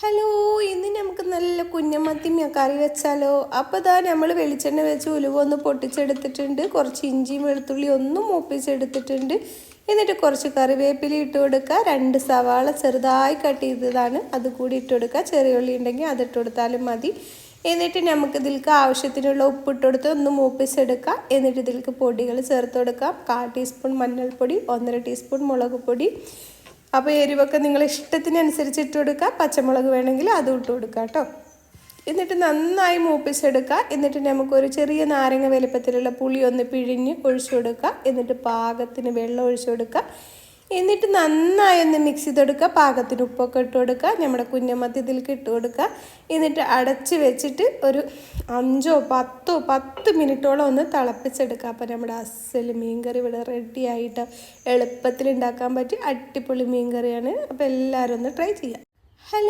Hello, ഇന്ന് നമുക്ക് നല്ല കുഞ്ഞമത്തി കറി വെച്ചാലോ. അപ്പോൾ ഇതാ നമ്മൾ വെളിച്ചെണ്ണ വെച്ച് ഉലുവ ഒന്ന് പൊട്ടിച്ചെടുത്തിട്ടുണ്ട്. കുറച്ച് ഇഞ്ചിയും വെളുത്തുള്ളി ഒന്ന് മൂപ്പിച്ചെടുത്തിട്ടുണ്ട്. എന്നിട്ട് കുറച്ച് കറിവേപ്പില ഇട്ട് കൊടുക്കുക. 2 സവാള ചെറുതായി കട്ട് ചെയ്തതാണ്, അത് കൂടി ഇട്ട് കൊടുക്കുക. ചെറിയ ഉള്ളി ഉണ്ടെങ്കിൽ അതിട്ട് കൊടുത്താലും മതി. എന്നിട്ട് നമുക്ക് ഇതിലേക്ക് ആവശ്യത്തിനുള്ള ഉപ്പിട്ട് കൊടുത്ത് ഒന്ന് മൂപ്പിച്ചെടുക്കുക. എന്നിട്ട് ഇതിലേക്ക് പൊടികൾ ചേർത്ത് കൊടുക്കാം. 1/4 ടീസ്പൂൺ മഞ്ഞൾപ്പൊടി, 1.5 ടീസ്പൂൺ മുളക് പൊടി. അപ്പോൾ എരിവൊക്കെ നിങ്ങൾ ഇഷ്ടത്തിനനുസരിച്ച് ഇട്ട് കൊടുക്കുക. പച്ചമുളക് വേണമെങ്കിൽ അതും ഇട്ട് കൊടുക്കുക കേട്ടോ. എന്നിട്ട് നന്നായി മൂപ്പിച്ചെടുക്കുക. എന്നിട്ട് നമുക്കൊരു ചെറിയ നാരങ്ങ വലുപ്പത്തിലുള്ള പുളി ഒന്ന് പിഴിഞ്ഞ് ഒഴിച്ചു കൊടുക്കുക. എന്നിട്ട് പാകത്തിന് വെള്ളം ഒഴിച്ചു കൊടുക്കുക. എന്നിട്ട് നന്നായി ഒന്ന് മിക്സ് ചെയ്തെടുക്കുക. പാകത്തിന് ഉപ്പൊക്കെ ഇട്ട് കൊടുക്കുക. നമ്മുടെ കുഞ്ഞമത്തി ഇതിലേക്ക് ഇട്ട് കൊടുക്കുക. എന്നിട്ട് അടച്ച് വെച്ചിട്ട് ഒരു 5-10 മിനിറ്റോളം ഒന്ന് തിളപ്പിച്ചെടുക്കുക. അപ്പോൾ നമ്മുടെ അസൽ മീൻകറി ഇവിടെ റെഡി ആയിട്ട് എളുപ്പത്തിൽ ഉണ്ടാക്കാൻ പറ്റി അടിപൊളി മീൻകറിയാണ്. അപ്പോൾ എല്ലാവരും ഒന്ന് ട്രൈ ചെയ്യാം. ഹലോ.